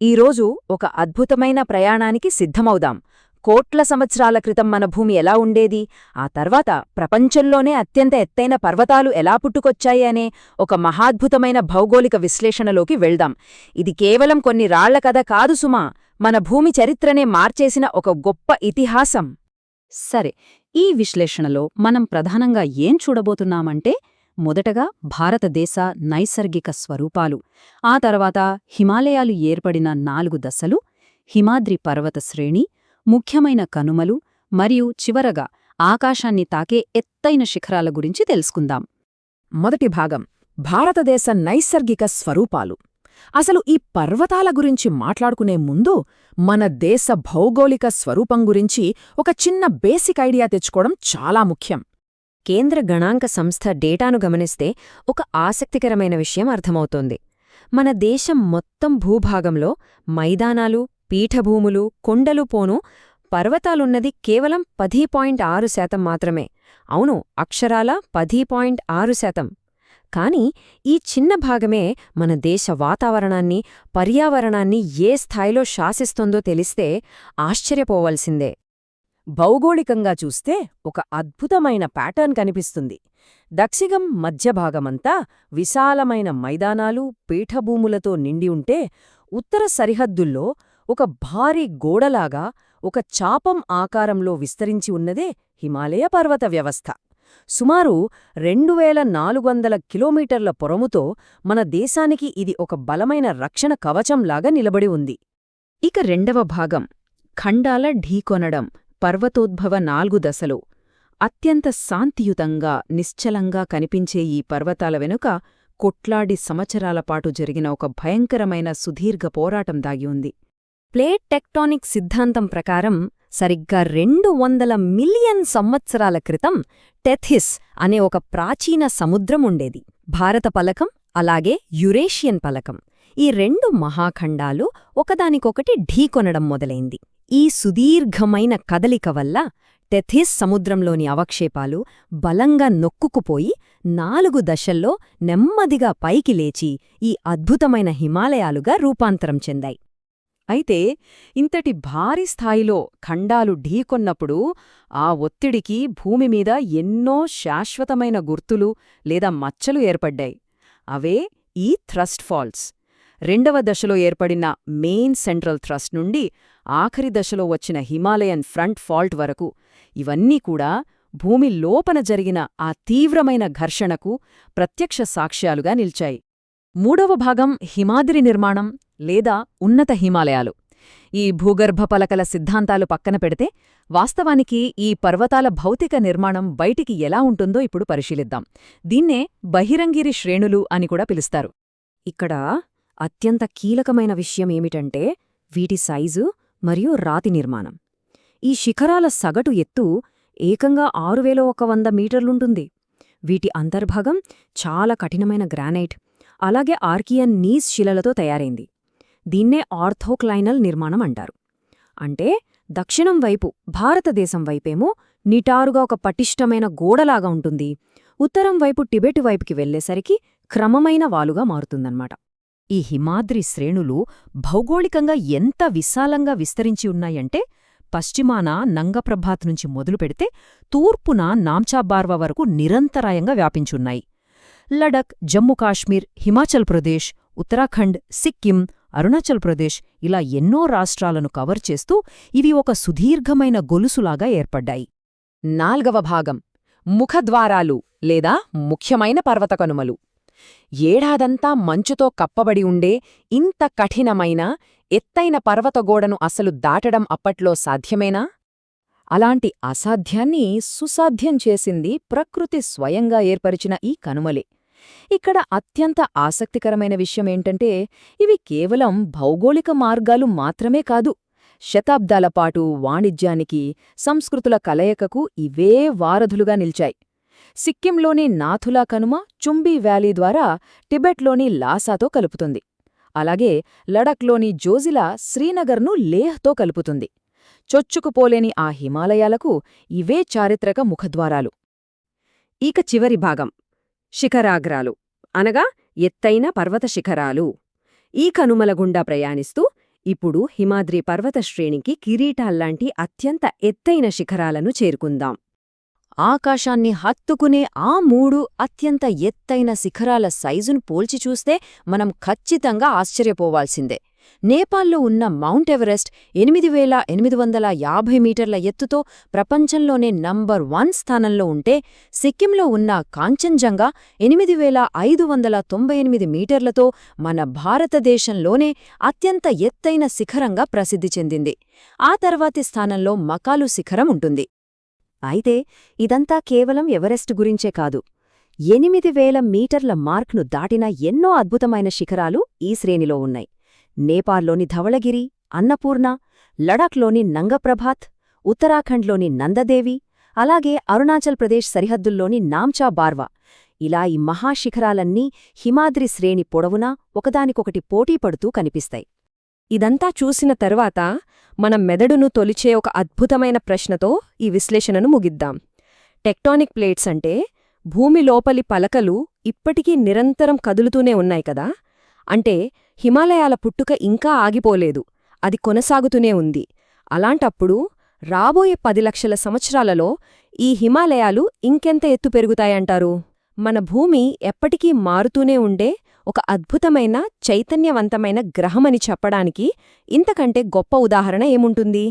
ఈరోజు ఒక అద్భుతమైన ప్రయాణానికి సిద్ధమవుదాం. కోట్ల సంవత్సరాల క్రితం మన భూమి ఎలా ఉండేది, ఆ తర్వాత ప్రపంచంలోనే అత్యంత ఎత్తైన పర్వతాలు ఎలా పుట్టుకొచ్చాయి అనే ఒక మహాద్భుతమైన భౌగోళిక విశ్లేషణలోకి వెళ్దాం. ఇది కేవలం కొన్ని రాళ్ల కథ కాదు సుమా, మన భూమి చరిత్రనే మార్చేసిన ఒక గొప్ప ఇతిహాసం. సరే, ఈ విశ్లేషణలో మనం ప్రధానంగా ఏం చూడబోతున్నామంటే, మొదటగా భారతదేశ నైసర్గిక స్వరూపాలు, ఆ తర్వాత హిమాలయాలు ఏర్పడిన 4 దశలు, హిమాద్రి పర్వత శ్రేణి, ముఖ్యమైన కనుమలు మరియు చివరగా ఆకాశాన్ని తాకే ఎత్తైన శిఖరాల గురించి తెలుసుకుందాం. మొదటి భాగం, భారతదేశ నైసర్గిక స్వరూపాలు. అసలు ఈ పర్వతాల గురించి మాట్లాడుకునే ముందు మన దేశ భౌగోళిక స్వరూపం గురించి ఒక చిన్న బేసిక్ ఐడియా తెచ్చుకోవడం చాలా ముఖ్యం. కేంద్ర గణాంక సంస్థ డేటాను గమనిస్తే ఒక ఆసక్తికరమైన విషయం అర్థమవుతోంది. మన దేశం మొత్తం భూభాగంలో మైదానాలు, పీఠభూములు, కొండలు పోను పర్వతాలున్నది కేవలం 10.6% మాత్రమే. అవును, అక్షరాల 10.6%. కానీ ఈ చిన్న భాగమే మన దేశ వాతావరణాన్ని, పర్యావరణాన్ని ఏ స్థాయిలో శాసిస్తోందో తెలిస్తే ఆశ్చర్యపోవలసిందే. భౌగోళికంగా చూస్తే ఒక అద్భుతమైన ప్యాటర్న్ కనిపిస్తుంది. దక్షిణం మధ్యభాగమంతా విశాలమైన మైదానాలు, పీఠభూములతో నిండి ఉంటే, ఉత్తర సరిహద్దుల్లో ఒక భారీ గోడలాగా ఒక చాపం ఆకారంలో విస్తరించి ఉన్నదే హిమాలయ పర్వత వ్యవస్థ. సుమారు 2400 కిలోమీటర్ల పొరముతో మన దేశానికి ఇది ఒక బలమైన రక్షణ కవచంలాగా నిలబడి ఉంది. ఇక రెండవ భాగం, ఖండాల ఢీకొనడం, పర్వతోద్భవ 4 దశలు. అత్యంత శాంతియుతంగా, నిశ్చలంగా కనిపించే ఈ పర్వతాల వెనుక కొట్లాడి సంవత్సరాలపాటు జరిగిన ఒక భయంకరమైన సుదీర్ఘ పోరాటం దాగి ఉంది. ప్లేట్ టెక్టానిక్ సిద్ధాంతం ప్రకారం సరిగ్గా 200 మిలియన్ సంవత్సరాల క్రితం టెథిస్ అనే ఒక ప్రాచీన సముద్రం ఉండేది. భారత పలకం, అలాగే యురేషియన్ పలకం, ఈ 2 మహాఖండాలు ఒకదానికొకటి ఢీకొనడం మొదలైంది. ఈ సుదీర్ఘమైన కదలిక వల్ల టెథిస్ సముద్రంలోని అవక్షేపాలు బలంగా నొక్కుకుపోయి 4 దశల్లో నెమ్మదిగా పైకి లేచి ఈ అద్భుతమైన హిమాలయాలుగా రూపాంతరం చెందాయి. అయితే ఇంతటి భారీ స్థాయిలో ఖండాలు ఢీకొన్నప్పుడు ఆ ఒత్తిడికి భూమిమీద ఎన్నో శాశ్వతమైన గుర్తులు లేదా మచ్చలు ఏర్పడ్డాయి. అవే ఈ థ్రస్ట్ ఫాల్స్. 2వ దశలో ఏర్పడిన మెయిన్ సెంట్రల్ థ్రస్ట్ నుండి ఆఖరి దశలో వచ్చిన హిమాలయన్ ఫ్రంట్ ఫాల్ట్ వరకు, ఇవన్నీ కూడా భూమి లోపన జరిగిన ఆ తీవ్రమైన ఘర్షణకు ప్రత్యక్ష సాక్ష్యాలుగా నిల్చాయి. 3వ భాగం, హిమాద్రి నిర్మాణం లేదా ఉన్నత హిమాలయాలు. ఈ భూగర్భ పలకల సిద్ధాంతాలు పక్కన పెడితే, వాస్తవానికి ఈ పర్వతాల భౌతిక నిర్మాణం బయటికి ఎలా ఉంటుందో ఇప్పుడు పరిశీలిద్దాం. దీన్నే బహిరంగిరి శ్రేణులు అని కూడా పిలుస్తారు. ఇక్కడ అత్యంత కీలకమైన విషయం ఏమిటంటే వీటి సైజు మరియు రాతి నిర్మాణం. ఈ శిఖరాల సగటు ఎత్తు ఏకంగా 6100 మీటర్లుంటుంది. వీటి అంతర్భాగం చాలా కఠినమైన గ్రానైట్, అలాగే ఆర్కియన్ నీస్ శిలలతో తయారైంది. దీన్నే ఆర్థోక్లైనల్ నిర్మాణం అంటారు. అంటే దక్షిణం వైపు, భారతదేశం వైపేమో నిటారుగా ఒక పటిష్టమైన గోడలాగా ఉంటుంది, ఉత్తరం వైపు టిబెట్ వైపుకి వెళ్లేసరికి క్రమమైన వాలుగా మారుతుందన్నమాట. ఈ హిమాద్రి శ్రేణులు భౌగోళికంగా ఎంత విశాలంగా విస్తరించి ఉన్నాయంటే, పశ్చిమాన నంగప్రభాత్ నుంచి మొదలుపెడితే తూర్పున నామ్చాబార్వా వరకు నిరంతరాయంగా వ్యాపించున్నాయి. లడక్, జమ్మూ కాశ్మీర్, హిమాచల్ ప్రదేశ్, ఉత్తరాఖండ్, సిక్కిం, అరుణాచల్ ప్రదేశ్ ఇలా ఎన్నో రాష్ట్రాలను కవర్ చేస్తూ ఇవి ఒక సుదీర్ఘమైన గొలుసులాగా ఏర్పడ్డాయి. 4వ భాగం, ముఖద్వారాలు లేదా ముఖ్యమైన పర్వత కనుమలు. ఏడాదంతా మంచుతో కప్పబడి ఉండే ఇంత కఠినమైన, ఎత్తైన పర్వతగోడను అసలు దాటడం అప్పట్లో సాధ్యమేనా? అలాంటి అసాధ్యాన్ని సుసాధ్యం చేసింది ప్రకృతి స్వయంగా ఏర్పరిచిన ఈ కనుమలే. ఇక్కడ అత్యంత ఆసక్తికరమైన విషయమేంటంటే, ఇవి కేవలం భౌగోళిక మార్గాలు మాత్రమే కాదు, శతాబ్దాలపాటు వాణిజ్యానికి, సంస్కృతుల కలయికకు ఇవే వారధులుగా నిల్చాయి. సిక్కింలోని నాథులా కనుమ చుంబీ వ్యాలీ ద్వారా టిబెట్లోని లాసాతో కలుపుతుంది. అలాగే లడఖ్లోని జోజిలా శ్రీనగర్ను లేహ్తో కలుపుతుంది. చొచ్చుకుపోలేని ఆ హిమాలయాలకు ఇవే చారిత్రక ముఖద్వారాలు. ఇక చివరి భాగం, శిఖరాగ్రాలు అనగా ఎత్తైన పర్వత శిఖరాలు. ఈ కనుమల గుండా ప్రయాణిస్తూ ఇప్పుడు హిమాద్రి పర్వత శ్రేణికి కిరీటాల్లాంటి అత్యంత ఎత్తైన శిఖరాలను చేరుకుందాం. ఆకాశాన్ని హత్తుకునే ఆ 3 అత్యంత ఎత్తైన శిఖరాల సైజును పోల్చి చూస్తే మనం ఖచ్చితంగా ఆశ్చర్యపోవాల్సిందే. నేపాల్లో ఉన్న మౌంట్ ఎవరెస్ట్ 8850 మీటర్ల ఎత్తుతో ప్రపంచంలోనే నంబర్ 1 స్థానంలో ఉంటే, సిక్కింలో ఉన్న కాంచన్జంగా 8598 మీటర్లతో మన భారతదేశంలోనే అత్యంత ఎత్తైన శిఖరంగా ప్రసిద్ధి చెందింది. ఆ తర్వాతి స్థానంలో మకాలు శిఖరం ఉంటుంది. అయితే ఇదంతా కేవలం ఎవరెస్ట్ గురించే కాదు. 8000 మీటర్ల మార్క్ను దాటిన ఎన్నో అద్భుతమైన శిఖరాలు ఈ శ్రేణిలో ఉన్నాయి. నేపాల్లోని ధవళగిరి, అన్నపూర్ణ, లడాఖ్లోని నంగప్రభాత్, ఉత్తరాఖండ్లోని నందదేవి, అలాగే అరుణాచల్ ప్రదేశ్ సరిహద్దుల్లోని నామ్చా బార్వా, ఇలా ఈ మహాశిఖరాలన్నీ హిమాద్రి శ్రేణి పొడవునా ఒకదానికొకటి పోటీపడుతూ కనిపిస్తాయి. ఇదంతా చూసిన తర్వాత మన మెదడును తొలిచే ఒక అద్భుతమైన ప్రశ్నతో ఈ విశ్లేషణను ముగిద్దాం. టెక్టానిక్ ప్లేట్స్ అంటే భూమి లోపలి పలకలు ఇప్పటికీ నిరంతరం కదులుతూనే ఉన్నాయి కదా. అంటే హిమాలయాల పుట్టుక ఇంకా ఆగిపోలేదు, అది కొనసాగుతూనే ఉంది. అలాంటప్పుడు రాబోయే 10 లక్షల సంవత్సరాలలో ఈ హిమాలయాలు ఇంకెంత ఎత్తు పెరుగుతాయంటారు? మన భూమి ఎప్పటికీ మారుతూనే ఉండే ఒక అద్భుతమైన చైతన్యవంతమైన గ్రహమని చెప్పడానికి ఇంతకంటే గొప్ప ఉదాహరణ ఏముంటుంది?